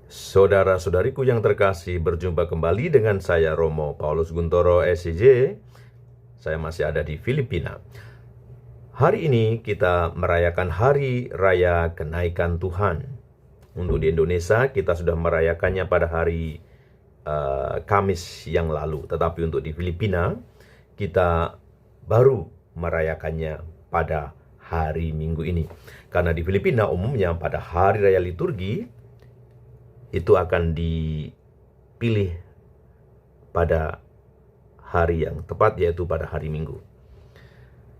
Saudara-saudariku yang terkasih, berjumpa kembali dengan saya Romo Paulus Guntoro SCJ. Saya masih ada di Filipina. Hari ini kita merayakan Hari Raya Kenaikan Tuhan. Untuk di Indonesia kita sudah merayakannya pada hari Kamis yang lalu. Tetapi untuk di Filipina kita baru merayakannya pada hari Minggu ini. Karena di Filipina umumnya pada hari raya liturgi itu akan dipilih pada hari yang tepat, yaitu pada hari Minggu.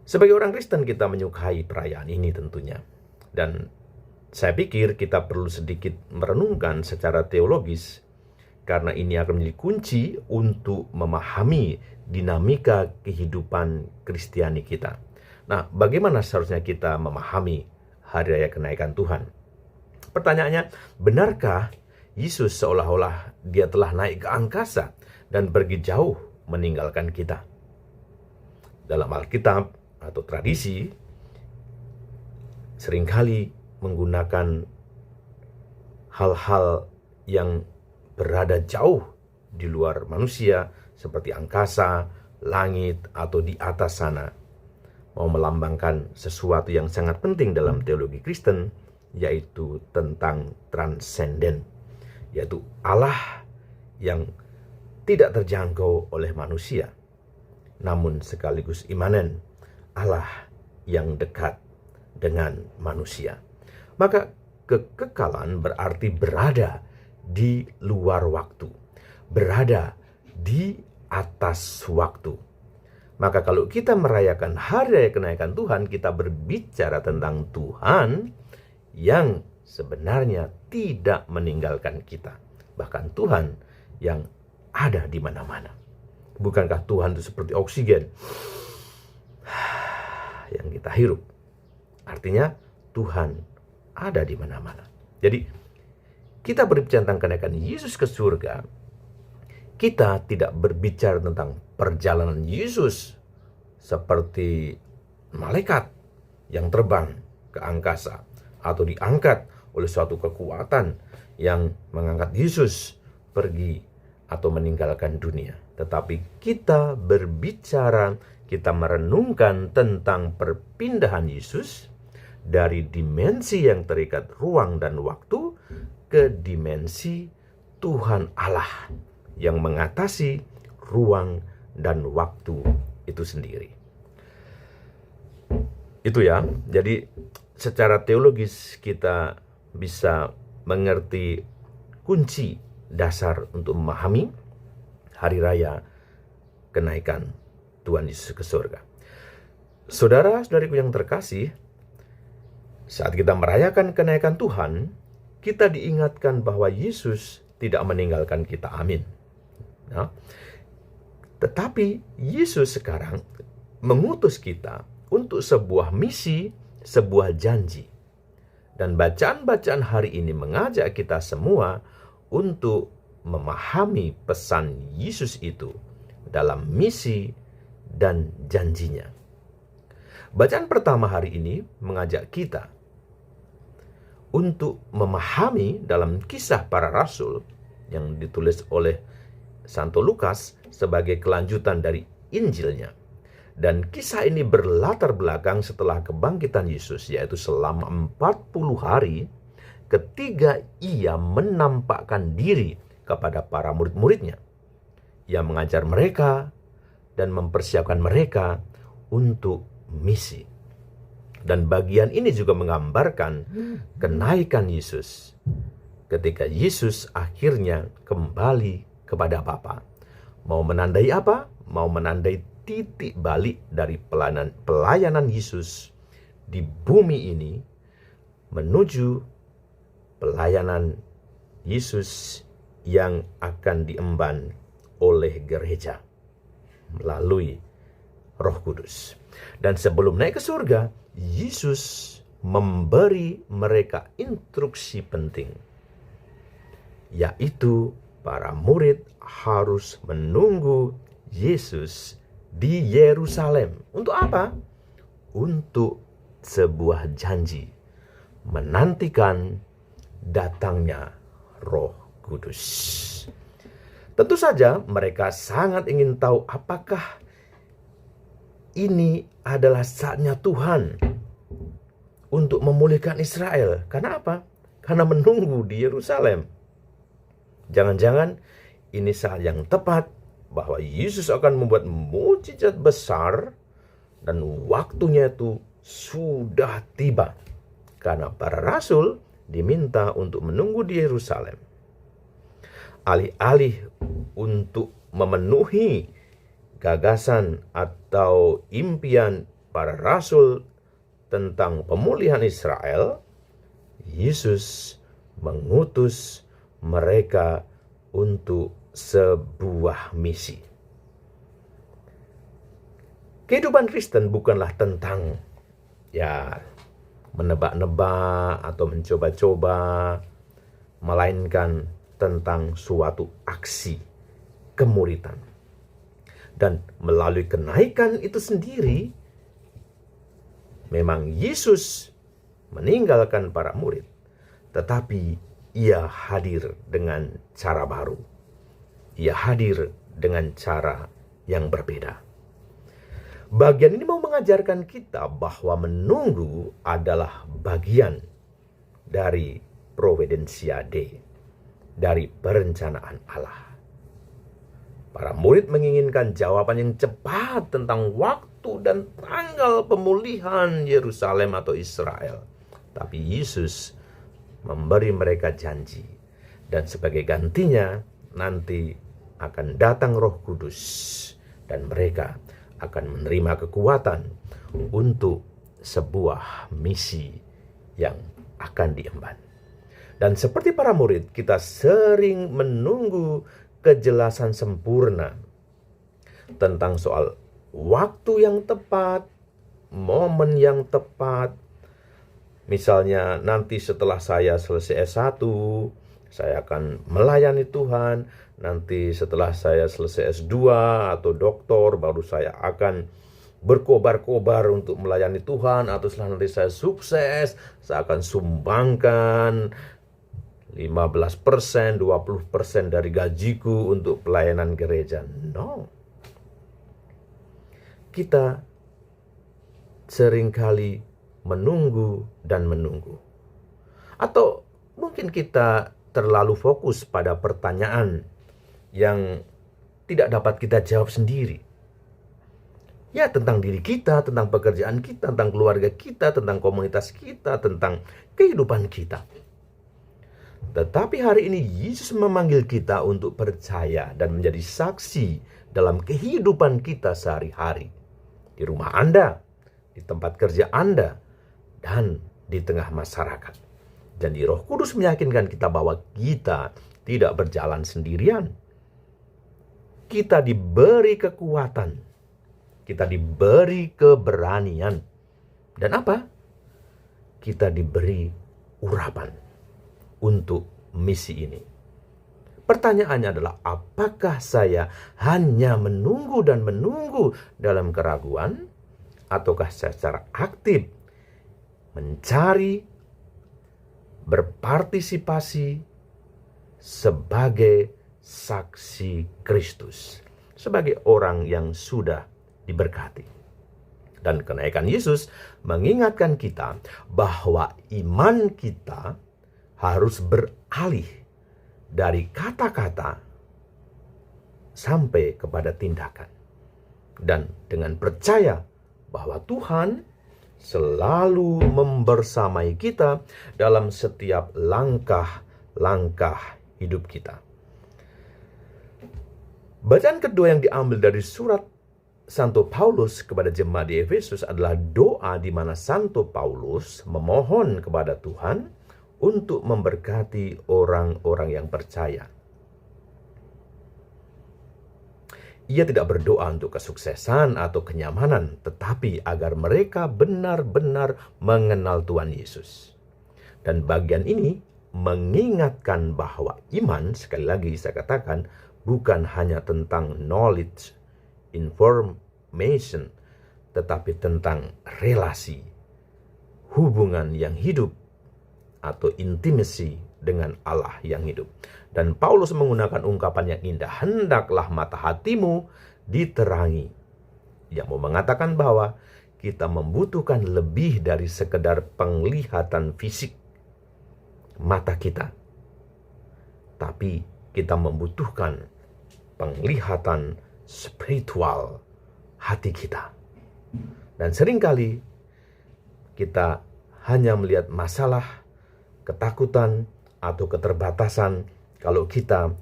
Sebagai orang Kristen kita menyukai perayaan ini tentunya. Dan saya pikir kita perlu sedikit merenungkan secara teologis, karena ini akan menjadi kunci untuk memahami dinamika kehidupan Kristiani kita. Nah, bagaimana seharusnya kita memahami Hari Raya Kenaikan Tuhan? Pertanyaannya, benarkah Yesus seolah-olah dia telah naik ke angkasa dan pergi jauh meninggalkan kita? Dalam Alkitab atau tradisi seringkali menggunakan hal-hal yang berada jauh di luar manusia seperti angkasa, langit, atau di atas sana. Mau melambangkan sesuatu yang sangat penting dalam teologi Kristen, yaitu tentang transenden, yaitu Allah yang tidak terjangkau oleh manusia, namun sekaligus imanen, Allah yang dekat dengan manusia. Maka kekekalan berarti berada di luar waktu, berada di atas waktu. Maka kalau kita merayakan Hari Raya Kenaikan Tuhan, kita berbicara tentang Tuhan yang sebenarnya tidak meninggalkan kita. Bahkan Tuhan yang ada di mana-mana. Bukankah Tuhan itu seperti oksigen yang kita hirup? Artinya Tuhan ada di mana-mana. Jadi kita berbicara tentang kenaikan Yesus ke surga, kita tidak berbicara tentang perjalanan Yesus seperti malaikat yang terbang ke angkasa atau diangkat oleh suatu kekuatan yang mengangkat Yesus pergi atau meninggalkan dunia. Tetapi kita berbicara, kita merenungkan tentang perpindahan Yesus dari dimensi yang terikat ruang dan waktu ke dimensi Tuhan Allah yang mengatasi ruang dan waktu itu sendiri. Itu ya, jadi secara teologis kita bisa mengerti kunci dasar untuk memahami Hari Raya Kenaikan Tuhan Yesus ke surga. Saudara-saudariku yang terkasih, saat kita merayakan kenaikan Tuhan, kita diingatkan bahwa Yesus tidak meninggalkan kita. Amin. Nah, tetapi Yesus sekarang mengutus kita untuk sebuah misi, sebuah janji. Dan bacaan-bacaan hari ini mengajak kita semua untuk memahami pesan Yesus itu dalam misi dan janjinya. Bacaan pertama hari ini mengajak kita untuk memahami dalam Kisah Para Rasul yang ditulis oleh Santo Lukas sebagai kelanjutan dari Injilnya. Dan kisah ini berlatar belakang setelah kebangkitan Yesus, yaitu selama 40 hari ketika ia menampakkan diri kepada para murid-muridnya. Ia mengajar mereka dan mempersiapkan mereka untuk misi. Dan bagian ini juga menggambarkan kenaikan Yesus ketika Yesus akhirnya kembali kepada Bapa. Mau menandai apa? Mau menandai titik balik dari pelayanan Yesus di bumi ini menuju pelayanan Yesus yang akan diemban oleh gereja melalui Roh Kudus. Dan sebelum naik ke surga, Yesus memberi mereka instruksi penting, yaitu para murid harus menunggu Yesus di Yerusalem. Untuk apa? Untuk sebuah janji, menantikan datangnya Roh Kudus. Tentu saja mereka sangat ingin tahu apakah ini adalah saatnya Tuhan untuk memulihkan Israel. Karena apa? Karena menunggu di Yerusalem. Jangan-jangan ini saat yang tepat bahwa Yesus akan membuat mukjizat besar dan waktunya itu sudah tiba. Karena para rasul diminta untuk menunggu di Yerusalem. Alih-alih untuk memenuhi gagasan atau impian para rasul tentang pemulihan Israel, Yesus mengutus mereka untuk sebuah misi. Kehidupan Kristen bukanlah tentang menebak-nebak atau mencoba-coba, melainkan tentang suatu aksi kemuritan. Dan melalui kenaikan itu sendiri, memang Yesus meninggalkan para murid, tetapi ia hadir dengan cara baru. Ia hadir dengan cara yang berbeda. Bagian ini mau mengajarkan kita bahwa menunggu adalah bagian dari providentia Dei, dari perencanaan Allah. Para murid menginginkan jawaban yang cepat tentang waktu dan tanggal pemulihan Yerusalem atau Israel. Tapi Yesus memberi mereka janji, dan sebagai gantinya nanti akan datang Roh Kudus, dan mereka akan menerima kekuatan untuk sebuah misi yang akan diemban. Dan seperti para murid, kita sering menunggu kejelasan sempurna tentang soal waktu yang tepat, momen yang tepat. Misalnya nanti setelah saya selesai S1, saya akan melayani Tuhan. Nanti setelah saya selesai S2 atau doktor, baru saya akan berkobar-kobar untuk melayani Tuhan. Atau setelah nanti saya sukses, saya akan sumbangkan 15%, 20% dari gajiku untuk pelayanan gereja. No. Kita seringkali menunggu dan menunggu. Atau mungkin kita terlalu fokus pada pertanyaan yang tidak dapat kita jawab sendiri. Ya, tentang diri kita, tentang pekerjaan kita, tentang keluarga kita, tentang komunitas kita, tentang kehidupan kita. Tetapi hari ini Yesus memanggil kita untuk percaya dan menjadi saksi dalam kehidupan kita sehari-hari. Di rumah Anda, di tempat kerja Anda, dan di tengah masyarakat. Dan di Roh Kudus meyakinkan kita bahwa kita tidak berjalan sendirian. Kita diberi kekuatan. Kita diberi keberanian. Dan apa? Kita diberi urapan untuk misi ini. Pertanyaannya adalah, apakah saya hanya menunggu dan menunggu dalam keraguan? Ataukah saya secara aktif mencari, berpartisipasi sebagai saksi Kristus, sebagai orang yang sudah diberkati? Dan kenaikan Yesus mengingatkan kita bahwa iman kita harus beralih dari kata-kata sampai kepada tindakan. Dan dengan percaya bahwa Tuhan selalu membersamai kita dalam setiap langkah-langkah hidup kita. Bacaan kedua yang diambil dari surat Santo Paulus kepada jemaat di Efesus adalah doa di mana Santo Paulus memohon kepada Tuhan untuk memberkati orang-orang yang percaya. Ia tidak berdoa untuk kesuksesan atau kenyamanan, tetapi agar mereka benar-benar mengenal Tuhan Yesus. Dan bagian ini mengingatkan bahwa iman, sekali lagi saya katakan, bukan hanya tentang knowledge, information, tetapi tentang relasi, hubungan yang hidup, atau intimacy dengan Allah yang hidup. Dan Paulus menggunakan ungkapan yang indah, hendaklah mata hatimu diterangi, yang mau mengatakan bahwa kita membutuhkan lebih dari sekedar penglihatan fisik mata kita, tapi kita membutuhkan penglihatan spiritual hati kita. Dan seringkali kita hanya melihat masalah, ketakutan, atau keterbatasan kalau kita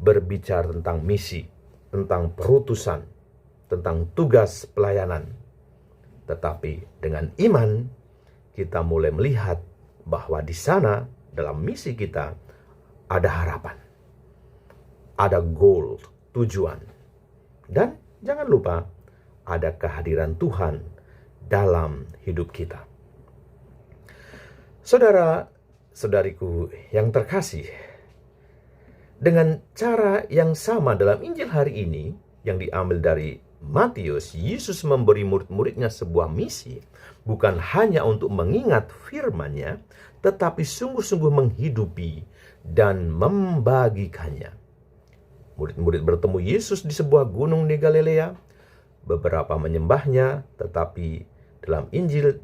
berbicara tentang misi, tentang perutusan, tentang tugas pelayanan. Tetapi dengan iman, kita mulai melihat bahwa di sana, dalam misi kita, ada harapan, ada goal, tujuan. Dan jangan lupa, ada kehadiran Tuhan dalam hidup kita. Saudara-saudariku yang terkasih, dengan cara yang sama dalam Injil hari ini yang diambil dari Matius, Yesus memberi murid-muridnya sebuah misi, bukan hanya untuk mengingat firman-Nya, tetapi sungguh-sungguh menghidupi dan membagikannya. Murid-murid bertemu Yesus di sebuah gunung di Galilea. Beberapa menyembahnya, tetapi dalam Injil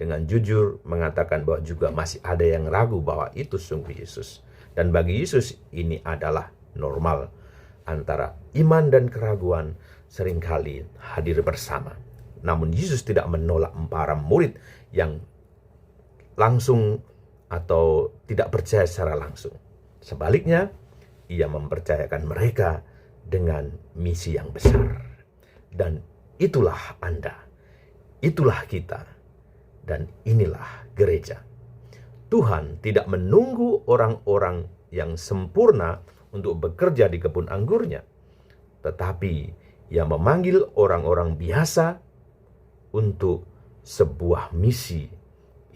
dengan jujur mengatakan bahwa juga masih ada yang ragu bahwa itu sungguh Yesus. Dan bagi Yesus ini adalah normal. Antara iman dan keraguan seringkali hadir bersama. Namun Yesus tidak menolak para murid yang langsung atau tidak percaya secara langsung. Sebaliknya, ia mempercayakan mereka dengan misi yang besar. Dan itulah Anda, itulah kita, dan inilah gereja. Tuhan tidak menunggu orang-orang yang sempurna untuk bekerja di kebun anggurnya, tetapi Ia memanggil orang-orang biasa untuk sebuah misi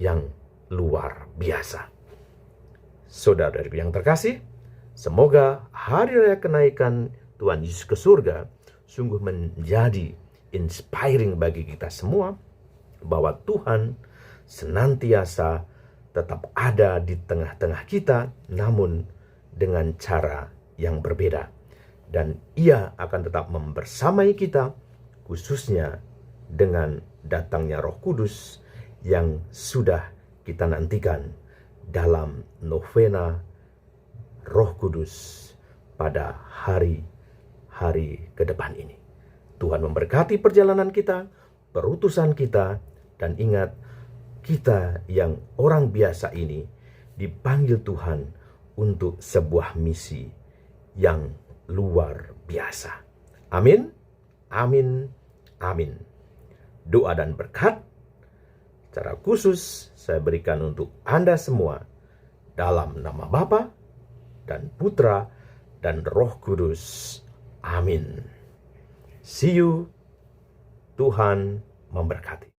yang luar biasa. Saudara yang terkasih, semoga hari raya kenaikan Tuhan Yesus ke surga sungguh menjadi inspiring bagi kita semua, bahwa Tuhan senantiasa tetap ada di tengah-tengah kita, namun dengan cara yang berbeda. Dan Ia akan tetap membersamai kita, khususnya dengan datangnya Roh Kudus yang sudah kita nantikan dalam novena Roh Kudus pada hari-hari ke depan ini. Tuhan memberkati perjalanan kita, perutusan kita, dan ingat, kita yang orang biasa ini dipanggil Tuhan untuk sebuah misi yang luar biasa. Amin, amin, amin. Doa dan berkat secara khusus saya berikan untuk Anda semua dalam nama Bapa dan Putra dan Roh Kudus. Amin. See you. Tuhan memberkati.